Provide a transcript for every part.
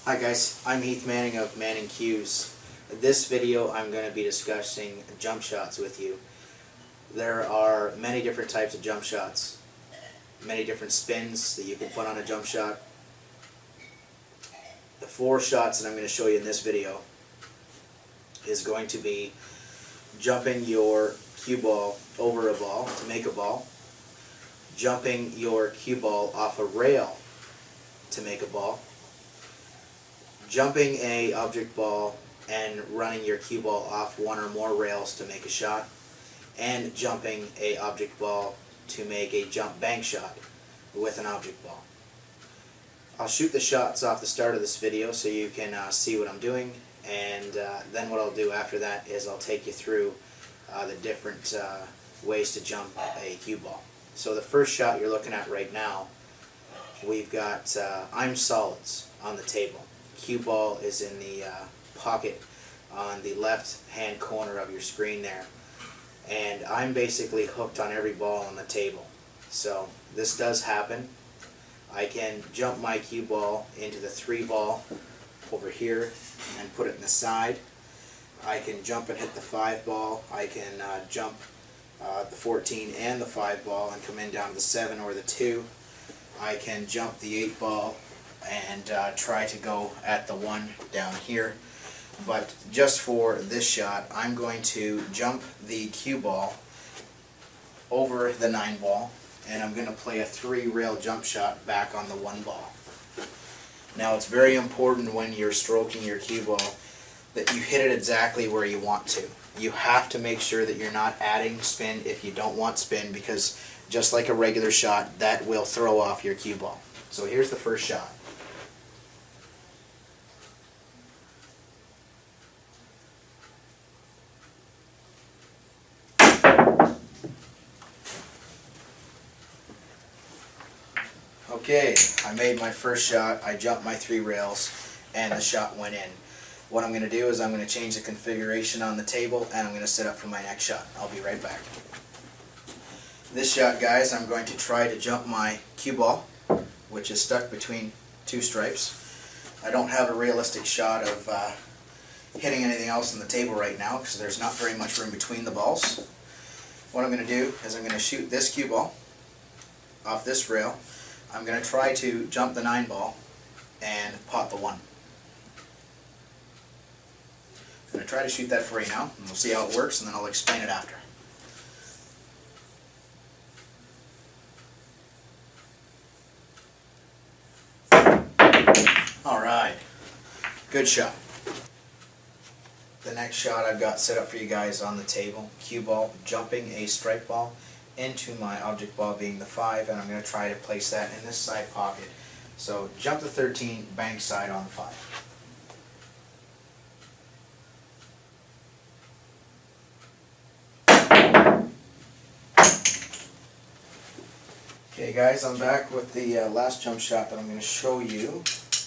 Hi guys, I'm Heath Manning of Manning Cues. In this video I'm going to be discussing jump shots with you. There are many different types of jump shots, many different spins that you can put on a jump shot. The 4 shots that I'm going to show you in this video is going to be jumping your cue ball over a ball to make a ball, jumping your cue ball off a rail to make a ball, jumping a object ball and running your cue ball off one or more rails to make a shot, and jumping a object ball to make a jump bank shot with an object ball. I'll shoot the shots off the start of this video so you can see what I'm doing, and then what I'll do after that is I'll take you through the different ways to jump a cue ball. So the first shot you're looking at right now, we've got I'm solids on the table. Cue ball is in the pocket on the left hand corner of your screen there, and I'm basically hooked on every ball on the table. So this does happen. I can jump my cue ball into the 3 ball over here and put it in the side. I can jump and hit the 5 ball. I can jump the 14 and the 5 ball and come in down to the 7 or the 2. I can jump the 8 ball and try to go at the 1 down here. But just for this shot, I'm going to jump the cue ball over the 9 ball, and I'm going to play a 3 rail jump shot back on the 1 ball. Now it's very important when you're stroking your cue ball that you hit it exactly where you want to. You have to make sure that you're not adding spin if you don't want spin, because just like a regular shot, that will throw off your cue ball. So here's the first shot. Okay, I made my first shot, I jumped my 3 rails, and the shot went in. What I'm going to do is I'm going to change the configuration on the table, and I'm going to set up for my next shot. I'll be right back. This shot, guys, I'm going to try to jump my cue ball, which is stuck between 2 stripes. I don't have a realistic shot of hitting anything else on the table right now because there's not very much room between the balls. What I'm going to do is I'm going to shoot this cue ball off this rail. I'm going to try to jump the 9 ball and pot the 1. I'm going to try to shoot that for you now, and we'll see how it works, and then I'll explain it after. Alright, good shot. The next shot I've got set up for you guys on the table, cue ball, jumping a strike ball into my object ball being the 5, and I'm going to try to place that in this side pocket. So jump the 13, bank side on the 5. Okay guys, I'm back with the last jump shot that I'm going to show you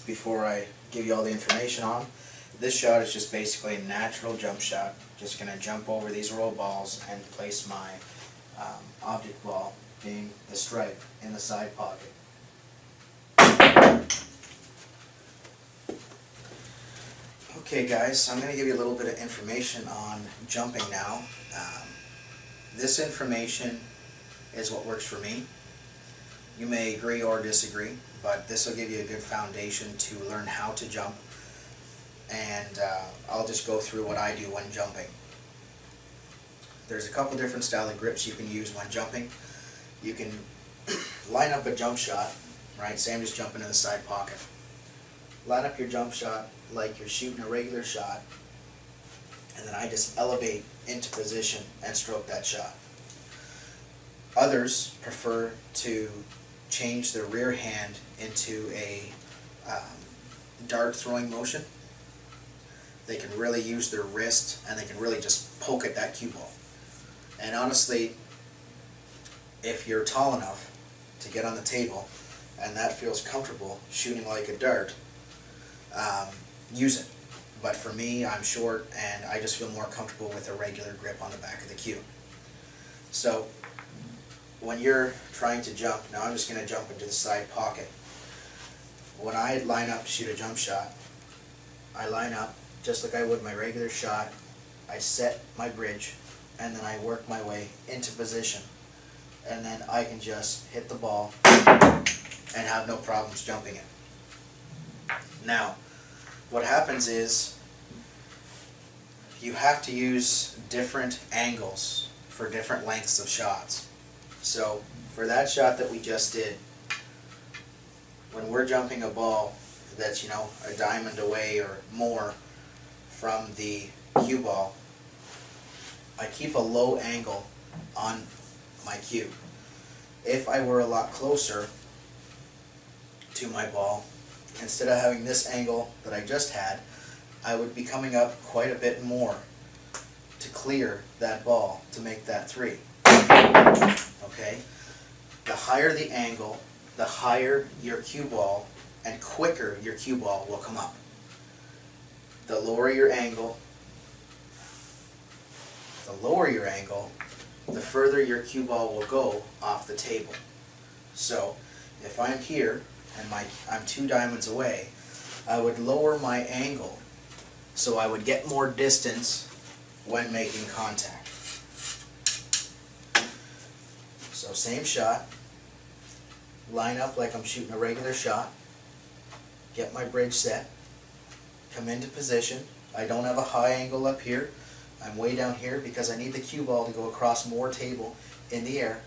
before I give you all the information on. This shot is just basically a natural jump shot. Just going to jump over these roll balls and place my object ball, being the stripe, in the side pocket. Okay guys, I'm going to give you a little bit of information on jumping now. This information is what works for me. You may agree or disagree, but this will give you a good foundation to learn how to jump, and I'll just go through what I do when jumping. There's a couple different style of grips you can use when jumping. You can line up a jump shot, right? Say I'm just jumping in the side pocket. Line up your jump shot like you're shooting a regular shot, and then I just elevate into position and stroke that shot. Others prefer to change their rear hand into a dart throwing motion. They can really use their wrist, and they can really just poke at that cue ball. And honestly, if you're tall enough to get on the table and that feels comfortable shooting like a dart, use it. But for me, I'm short and I just feel more comfortable with a regular grip on the back of the cue. So when you're trying to jump, now I'm just going to jump into the side pocket. When I line up to shoot a jump shot, I line up just like I would my regular shot. I set my bridge, and then I work my way into position. And then I can just hit the ball and have no problems jumping it. Now, what happens is you have to use different angles for different lengths of shots. So for that shot that we just did, when we're jumping a ball that's, a diamond away or more from the cue ball, I keep a low angle on my cue. If I were a lot closer to my ball, instead of having this angle that I just had, I would be coming up quite a bit more to clear that ball to make that 3. Okay? The higher the angle, the higher your cue ball and quicker your cue ball will come up. The lower your angle, the further your cue ball will go off the table. So if I'm here and I'm 2 diamonds away, I would lower my angle so I would get more distance when making contact. So same shot, line up like I'm shooting a regular shot, get my bridge set, come into position. I don't have a high angle up here. I'm way down here because I need the cue ball to go across more table in the air.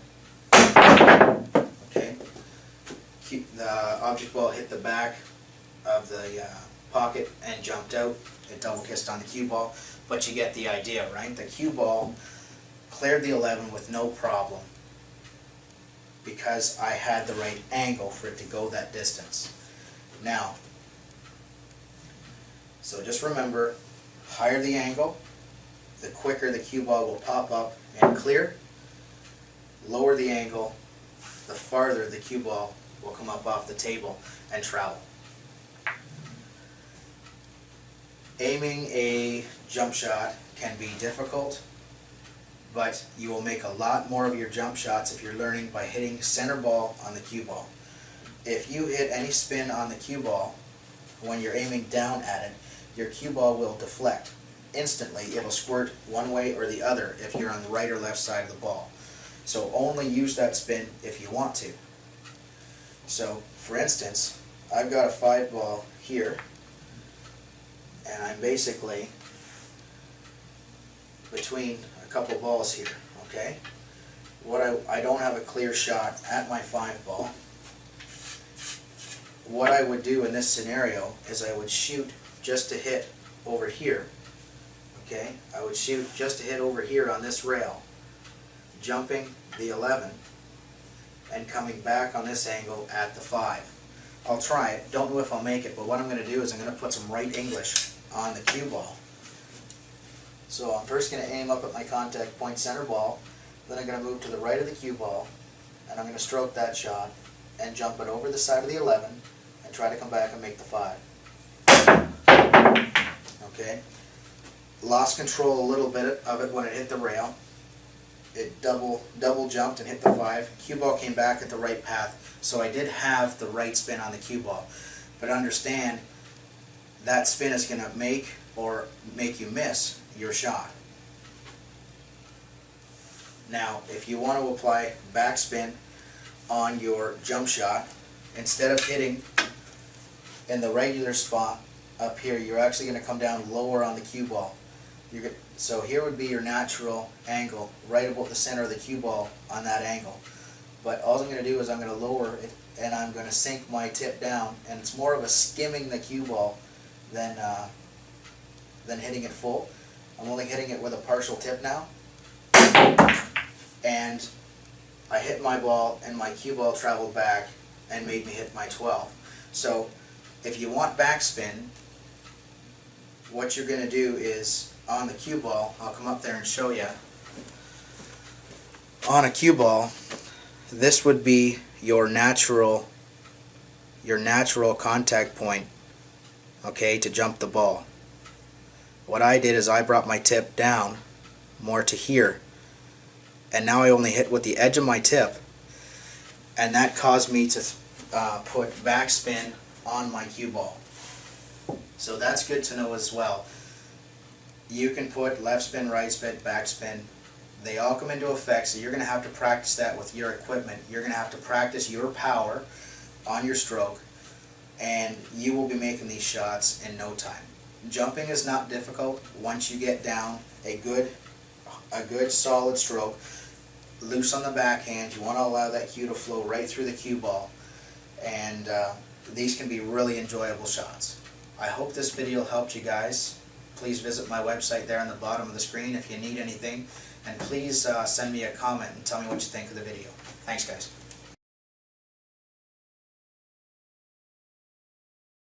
Okay. The object ball hit the back of the pocket and jumped out. It double kissed on the cue ball, but you get the idea, right? The cue ball cleared the 11 with no problem because I had the right angle for it to go that distance. Now, so just remember, higher the angle, the quicker the cue ball will pop up and clear. Lower the angle, the farther the cue ball will come up off the table and travel. Aiming a jump shot can be difficult, but you will make a lot more of your jump shots if you're learning by hitting center ball on the cue ball. If you hit any spin on the cue ball when you're aiming down at it, your cue ball will deflect. Instantly, it'll squirt one way or the other if you're on the right or left side of the ball. So only use that spin if you want to. So, for instance, I've got a 5 ball here, and I'm basically between a couple balls here, okay? I don't have a clear shot at my 5 ball. What I would do in this scenario is I would shoot just to hit over here. Okay, I would shoot just to hit over here on this rail, jumping the 11 and coming back on this angle at the 5. I'll try it, don't know if I'll make it, but what I'm going to do is I'm going to put some right English on the cue ball. So I'm first going to aim up at my contact point center ball, then I'm going to move to the right of the cue ball, and I'm going to stroke that shot and jump it over the side of the 11 and try to come back and make the 5. Okay? Lost control a little bit of it when it hit the rail. It double jumped and hit the 5. Cue ball came back at the right path, so I did have the right spin on the cue ball. But understand, that spin is going to make you miss your shot. Now, if you want to apply backspin on your jump shot, instead of hitting in the regular spot up here, you're actually going to come down lower on the cue ball. So here would be your natural angle, right about the center of the cue ball on that angle. But all I'm going to do is I'm going to lower it and I'm going to sink my tip down, and it's more of a skimming the cue ball than hitting it full. I'm only hitting it with a partial tip now. And I hit my ball and my cue ball traveled back and made me hit my 12. So if you want backspin, what you're going to do is on the cue ball, I'll come up there and show you. On a cue ball, this would be your natural contact point, okay, to jump the ball. What I did is I brought my tip down more to here, and now I only hit with the edge of my tip, and that caused me to put backspin on my cue ball. So that's good to know as well. You can put left spin, right spin, back spin. They all come into effect, so you're going to have to practice that with your equipment. You're going to have to practice your power on your stroke, and you will be making these shots in no time. Jumping is not difficult once you get down a good solid stroke, loose on the backhand. You want to allow that cue to flow right through the cue ball, and these can be really enjoyable shots. I hope this video helped you guys. Please visit my website there on the bottom of the screen if you need anything, and please send me a comment and tell me what you think of the video. Thanks, guys.